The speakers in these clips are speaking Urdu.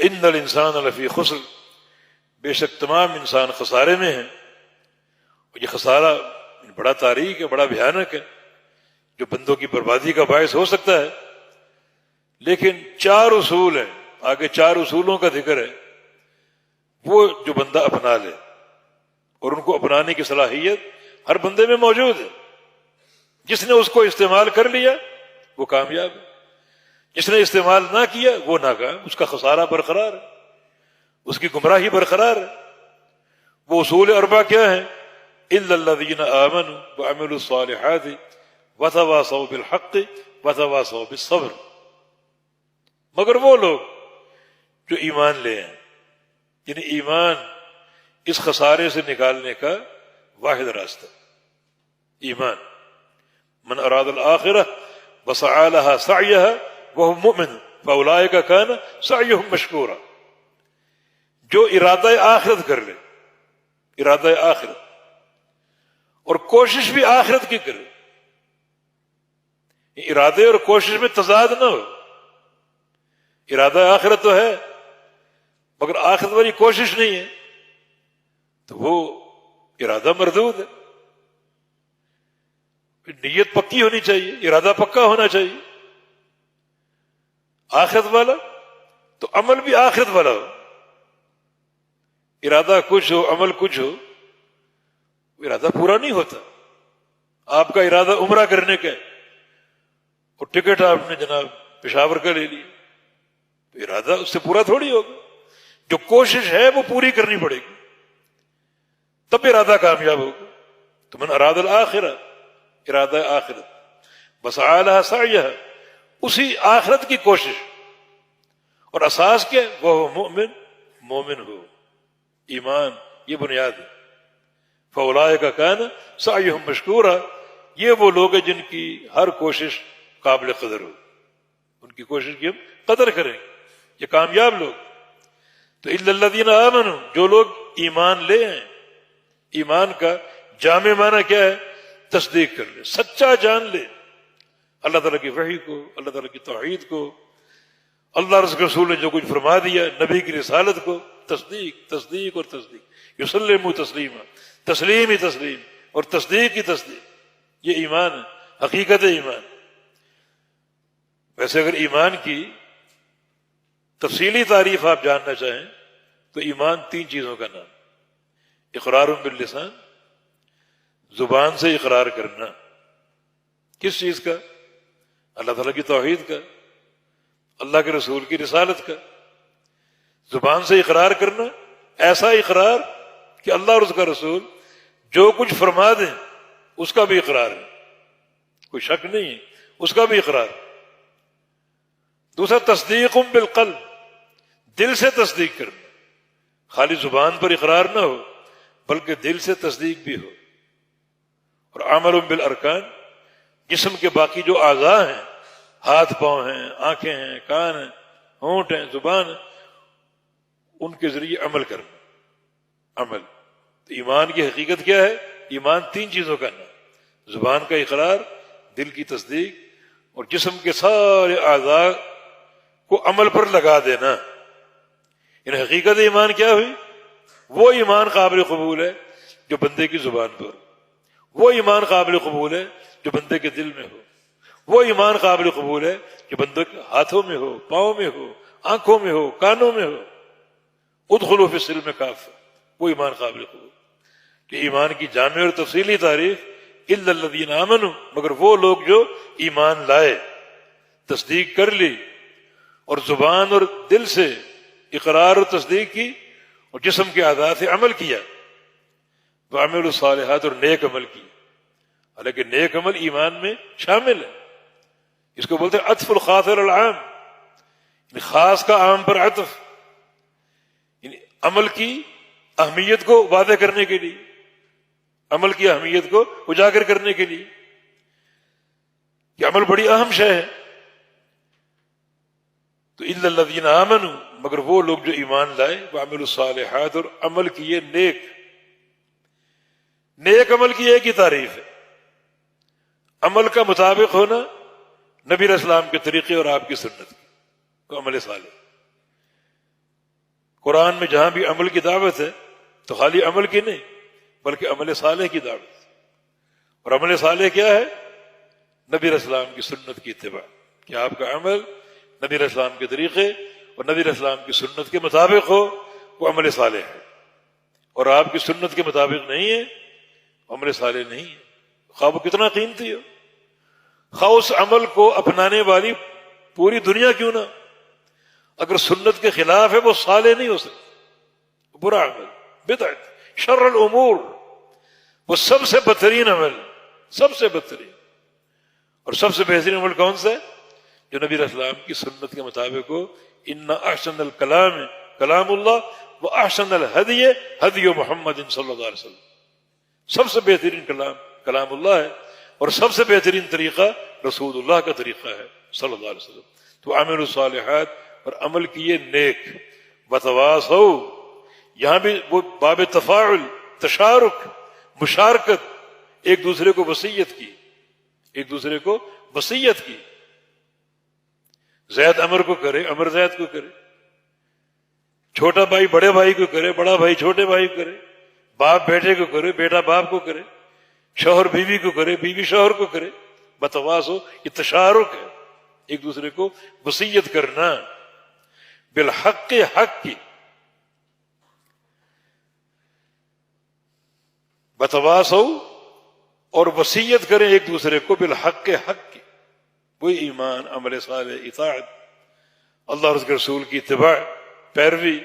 ان الانسان لفی خسر، بے شک تمام انسان خسارے میں ہیں. اور یہ خسارہ بڑا تاریک ہے، بڑا بھیانک ہے، جو بندوں کی بربادی کا باعث ہو سکتا ہے. لیکن 4 اصول ہیں، آگے 4 اصولوں کا ذکر ہے، وہ جو بندہ اپنا لے، اور ان کو اپنانے کی صلاحیت ہر بندے میں موجود ہے. جس نے اس کو استعمال کر لیا وہ کامیاب ہے، جس نے استعمال نہ کیا وہ ناکام، اس کا خسارہ برقرار ہے، اس کی گمراہی برقرار ہے. وہ اصول 4 کیا ہیں؟ الا الذین آمنوا وعملوا الصالحات وتواصوا بالحق وتواصوا بالصبر. مگر وہ لوگ جو ایمان لے آئیں، یعنی ایمان اس خسارے سے نکالنے کا واحد راستہ ایمان. من اراد الآخرہ وسعى لها سعيها وهو مؤمن فاولئک کان سعیهم مشکورا. جو ارادہ آخرت کر لے، ارادہ آخرت، اور کوشش بھی آخرت کی کرے، ارادے اور کوشش میں تضاد نہ ہو. ارادہ آخرت تو ہے مگر آخرت والی کوشش نہیں ہے، تو وہ ارادہ مردود ہے. نیت پکی ہونی چاہیے، ارادہ پکا ہونا چاہیے. آخرت والا تو عمل بھی آخرت والا ہو. ارادہ کچھ ہو عمل کچھ ہو، ارادہ پورا نہیں ہوتا. آپ کا ارادہ عمرہ کرنے کا ہے اور ٹکٹ آپ نے جناب پشاور کا لے لی، تو ارادہ اس سے پورا تھوڑی ہوگا. جو کوشش ہے وہ پوری کرنی پڑے گی، تب ارادہ کامیاب ہوگا. تو من اراد الآخرہ، ارادہ آخرت، وسعى لها سعيها، اسی آخرت کی کوشش. اور اساس کیا ہے؟ وہ مومن، مومن ہو، ایمان، یہ بنیاد ہے. فاولئک کان سعیہم مشکورا، یہ وہ لوگ ہیں جن کی ہر کوشش قابل قدر ہو، ان کی کوشش کی ہم قدر کریں، یہ کامیاب لوگ. تو الا الذین آمنوا، جو لوگ ایمان لے آئیں. ایمان کا جامع معنی کیا ہے؟ تصدیق کر لے، سچا جان لے اللہ تعالیٰ کی وحی کو، اللہ تعالیٰ کی توحید کو، اللہ رسول نے جو کچھ فرما دیا، نبی کی رسالت کو. تصدیق، تصدیق اور تصدیق. یسلموا تسلیما، تسلیم ہی تسلیم اور تصدیق ہی تصدیق. یہ ایمان ہے، حقیقت ایمان. ویسے اگر ایمان کی تفصیلی تعریف آپ جاننا چاہیں تو ایمان 3 چیزوں کا نام: اقرار باللسان، زبان سے اقرار کرنا. کس چیز کا؟ اللہ تعالیٰ کی توحید کا، اللہ کے رسول کی رسالت کا. زبان سے اقرار کرنا، ایسا اقرار کہ اللہ اور اس کا رسول جو کچھ فرما دیں اس کا بھی اقرار ہے، کوئی شک نہیں ہے، اس کا بھی اقرار. دوسرا تصدیق بالقلب، دل سے تصدیق کرنا. خالی زبان پر اقرار نہ ہو بلکہ دل سے تصدیق بھی ہو. اور عمل بالارکان، جسم کے باقی جو اعضاء ہیں، ہاتھ پاؤں ہیں، آنکھیں ہیں، کان ہیں، ہونٹ ہیں، زبان ہے، ان کے ذریعے عمل کرنا. عمل. تو ایمان کی حقیقت کیا ہے؟ ایمان 3 چیزوں کا نام: زبان کا اقرار، دل کی تصدیق اور جسم کے سارے اعضاء کو عمل پر لگا دینا. ان حقیقت ایمان کیا ہوئی؟ وہ ایمان قابل قبول ہے جو بندے کی زبان پر، وہ ایمان قابل قبول ہے جو بندے کے دل میں ہو، وہ ایمان قابل قبول ہے جو بندے کے ہاتھوں میں ہو، پاؤں میں ہو، آنکھوں میں ہو، کانوں میں ہو. ادخلوا فی السلم کافہ، وہ ایمان قابل قبول. کہ ایمان کی جامع اور تفصیلی تعریف الا الذین آمنوا، مگر وہ لوگ جو ایمان لائے، تصدیق کر لی اور زبان اور دل سے اقرار اور تصدیق کی اور جسم کے اعضاء سے عمل کیا. وعملوا الصالحات، اور نیک عمل کی. حالانکہ نیک عمل ایمان میں شامل ہے. اس کو بولتے ہیں عطف الخاص علی العام، یعنی خاص کا عام پر عطف. یعنی عمل کی اہمیت کو واضح کرنے کے لیے، عمل کی اہمیت کو اجاگر کرنے کے لیے کہ عمل بڑی اہم شے ہے. تو الا الذین آمنوا، مگر وہ لوگ جو ایمان لائے، وعملوا الصالحات، اور عمل کیے نیک. نیک عمل کی ایک ہی تعریف ہے: عمل کا مطابق ہونا نبی علیہ السلام کے طریقے اور آپ کی سنت کو عمل صالح. قرآن میں جہاں بھی عمل کی دعوت ہے تو خالی عمل کی نہیں بلکہ عمل صالح کی دعوت. اور عمل صالح کیا ہے؟ نبی علیہ السلام کی سنت کی اتباع، کہ آپ کا عمل نبی علیہ السلام کے طریقے اور نبی علیہ السلام کی سنت کے مطابق ہو، وہ عمل صالح ہے. اور آپ کی سنت کے مطابق نہیں ہے، عمل صالح نہیں ہے، خواہ وہ کتنا قیمتی ہو، خواہ اس عمل کو اپنانے والی پوری دنیا کیوں نہ، اگر سنت کے خلاف ہے وہ صالح نہیں ہو سکتا، برا عمل، بدعت، شر الامور، وہ سب سے بدترین عمل، سب سے بدترین. اور سب سے بہترین عمل کون سا ہے؟ جو نبی علیہ السلام کی سنت کے مطابق ہو. ان احسن الکلام کلام اللہ و احسن الہدی ہدی محمد صلی اللہ علیہ وسلم. سب سے بہترین کلام کلام اللہ ہے اور سب سے بہترین طریقہ رسول اللہ کا طریقہ ہے صلی اللہ علیہ وسلم. تو عمل الصالحات اور عمل کیے نیک، بتواصو، یہاں بھی وہ باب تفاعل، تشارک، مشارکت، ایک دوسرے کو وصیت کی، ایک دوسرے کو وصیت کی. زید عمر کو کرے، عمر زید کو کرے، چھوٹا بھائی بڑے بھائی کو کرے، بڑا بھائی چھوٹے بھائی کو کرے، باپ بیٹے کو کرے، بیٹا باپ کو کرے، شوہر بیوی کو کرے، بیوی شوہر کو کرے. بتواصو، یہ تشارک ہے، ایک دوسرے کو وصیت کرنا بالحق، حق کی. بتواصو، اور وصیت کریں ایک دوسرے کو بالحق، حق کی. وہی ایمان، عمل صالح، اطاعت، اللہ اور اس کے رسول کی اتباع، پیروی،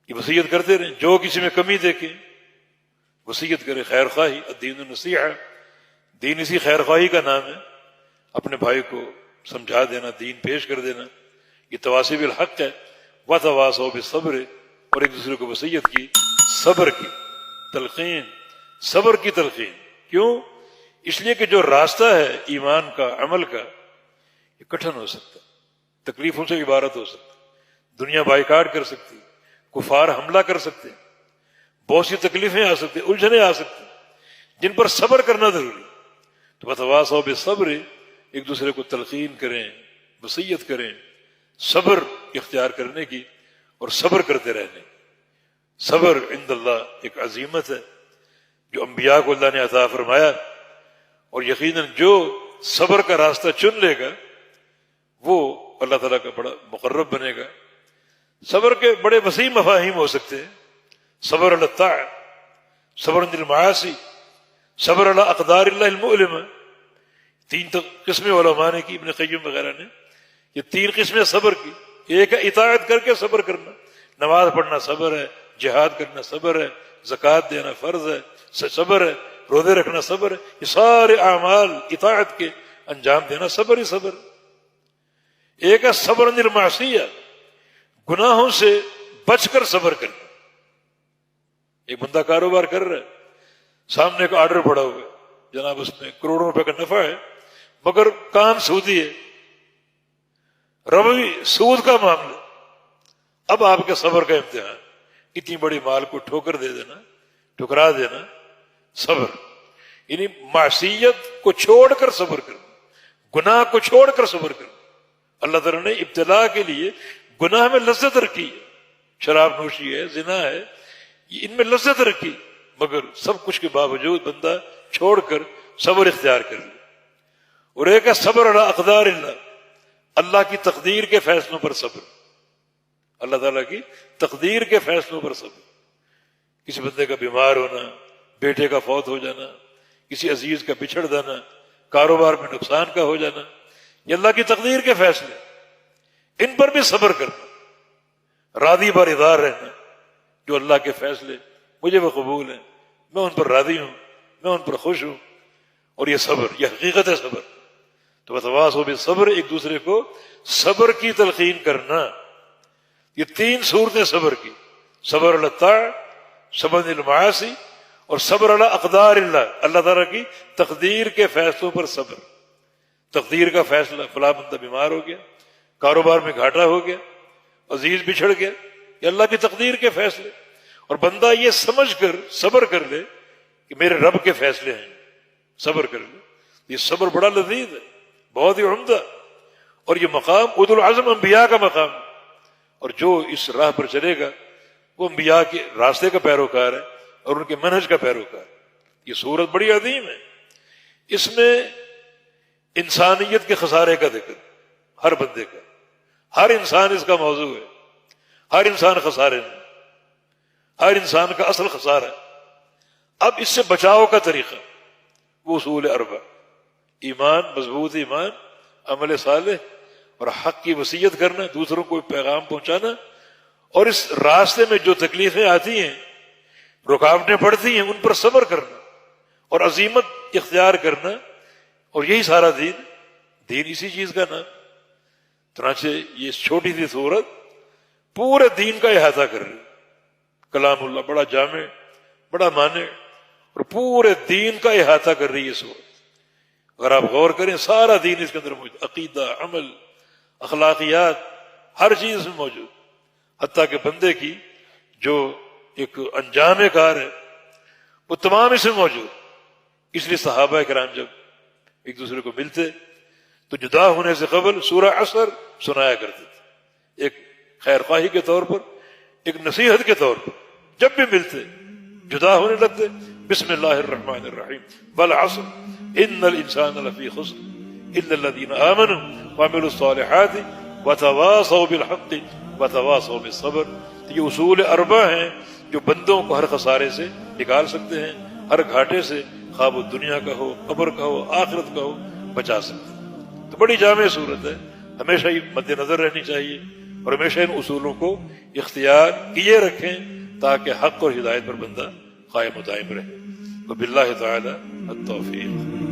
یہ وصیت کرتے رہیں. جو کسی میں کمی دیکھیں وصیت کرے. خیر خواہی، الدین النصیحہ، دین اسی خیر خواہی کا نام ہے. اپنے بھائی کو سمجھا دینا، دین پیش کر دینا، یہ تواصی بالحق ہے. وتواصوا بالصبر، اور ایک دوسرے کو وصیت کی صبر کی تلقین، صبر کی تلقین. کیوں؟ اس لیے کہ جو راستہ ہے ایمان کا، عمل کا، یہ کٹھن ہو سکتا، تکلیفوں سے عبارت ہو سکتا، دنیا بائیکاٹ کر سکتی، کفار حملہ کر سکتے، بہت سی تکلیفیں آ سکتی، الجھنیں آ سکتی، جن پر صبر کرنا ضروری. تو وتواصوا بالصبر، ایک دوسرے کو تلقین کریں، وصیت کریں صبر اختیار کرنے کی اور صبر کرتے رہنے. صبر عند اللہ ایک عظیمت ہے جو انبیاء کو اللہ نے عطا فرمایا، اور یقیناً جو صبر کا راستہ چن لے گا وہ اللہ تعالیٰ کا بڑا مقرب بنے گا. صبر کے بڑے وسیع مفاہیم ہو سکتے ہیں. صبر علی الطاعہ، صبر عن المعاصی، صبر علی اقدار اللہ المؤلمہ. تین قسمیں علماء نے کی، ابن قیم وغیرہ نے، یہ تین قسمیں صبر کی. ایک ہے اطاعت کر کے صبر کرنا، نماز پڑھنا صبر ہے، جہاد کرنا صبر ہے، زکوٰۃ دینا فرض ہے صبر ہے، روزے رکھنا صبر ہے. یہ سارے اعمال اطاعت کے انجام دینا صبر ہی صبر. ایک ہے صبر عن المعصیہ، گناہوں سے بچ کر صبر کرنا. ایک بندہ کاروبار کر رہا ہے، سامنے کا آرڈر پڑا ہوا ہے، جناب اس میں کروڑوں روپے کا نفع ہے، مگر کام سودی ہے، ربوی سود کا معاملہ. اب آپ کے صبر کا امتحان، اتنی بڑی مال کو ٹھوکر دے دینا، ٹھکرا دینا، صبر. یعنی معصیت کو چھوڑ کر صبر کرنا، گناہ کو چھوڑ کر صبر کرنا. اللہ تعالیٰ نے ابتلا کے لیے گناہ میں لذت رکھی ہے، شراب نوشی ہے، زنا ہے، ان میں لذت رکھی، مگر سب کچھ کے باوجود بندہ چھوڑ کر صبر اختیار کر لے. اور ایک ہے صبر علی اقدار اللہ، اللہ کی تقدیر کے فیصلوں پر صبر، اللہ تعالیٰ کی تقدیر کے فیصلوں پر صبر. کسی بندے کا بیمار ہونا، بیٹے کا فوت ہو جانا، کسی عزیز کا بچھڑ جانا، کاروبار میں نقصان کا ہو جانا، یہ اللہ کی تقدیر کے فیصلے، ان پر بھی صبر کرنا، راضی برضا رہنا. جو اللہ کے فیصلے مجھے وہ قبول ہیں، میں ان پر راضی ہوں، میں ان پر خوش ہوں. اور یہ صبر، یہ حقیقت ہے صبر. تو وتواصوا بالصبر، ایک دوسرے کو صبر کی تلقین کرنا. یہ تین صورتیں صبر کی، صبر علی الطاعہ، صبر عن المعاصی، اور صبر علی اقدار اللہ، اللہ تعالیٰ کی تقدیر کے فیصلوں پر صبر. تقدیر کا فیصلہ، فلاں بندہ بیمار ہو گیا، کاروبار میں گھاٹا ہو گیا، عزیز بچھڑ گیا، یہ اللہ کی تقدیر کے فیصلے. اور بندہ یہ سمجھ کر صبر کر لے کہ میرے رب کے فیصلے ہیں، صبر کر لے. یہ صبر بڑا لذیذ ہے، بہت ہی عمدہ. اور یہ مقام اولو العزم انبیاء کا مقام، اور جو اس راہ پر چلے گا وہ انبیاء کے راستے کا پیروکار ہے اور ان کے منہج کا پیروکار. یہ سورت بڑی عظیم ہے. اس میں انسانیت کے خسارے کا ذکر، ہر بندے کا، ہر انسان اس کا موضوع ہے. ہر انسان خسارے میں، ہر انسان کا اصل خسارہ. اب اس سے بچاؤ کا طریقہ وہ اصول اربع: ایمان، مضبوط ایمان، عمل صالح اور حق کی وصیت کرنا، دوسروں کو پیغام پہنچانا، اور اس راستے میں جو تکلیفیں آتی ہیں، رکاوٹیں پڑتی ہیں، ان پر صبر کرنا اور عزیمت اختیار کرنا. اور یہی سارا دین اسی چیز کا نام. چنانچہ یہ چھوٹی سی سورت پورے دین کا احاطہ کر رہی. کلام اللہ بڑا جامع، بڑا مانع، اور پورے دین کا احاطہ کر رہی ہے سورت. اگر آپ غور کریں سارا دین اس کے اندر موجود، عقیدہ، عمل، اخلاقیات، ہر چیز اس میں موجود. حتیٰ کہ بندے کی جو ایک انجام کار ہے وہ تمام اس میں موجود. اس لیے صحابہ کرام جب ایک دوسرے کو ملتے تو جدا ہونے سے قبل سورہ عصر سنایا کرتے تھے، ایک خیر خواہی کے طور پر، ایک نصیحت کے طور پر. جب بھی ملتے جدا ہونے لگتے بسم اللہ الرحمن الرحیم والعصر ان الانسان لفی خسر الا الذین آمنوا وعملوا الصالحات وتواصوا بالحق وتواصوا بالصبر. یہ اصول اربع ہیں جو بندوں کو ہر خسارے سے نکال سکتے ہیں، ہر گھاٹے سے، خواب و دنیا کا ہو، قبر کا ہو، آخرت کا ہو، بچا سکتے ہیں. تو بڑی جامع صورت ہے. ہمیشہ یہ مد نظر رہنی چاہیے اور ہمیشہ ان اصولوں کو اختیار کیے رکھیں تاکہ حق اور ہدایت پر بندہ قائم و دائم رہے. وباللہ تعالی التوفیق.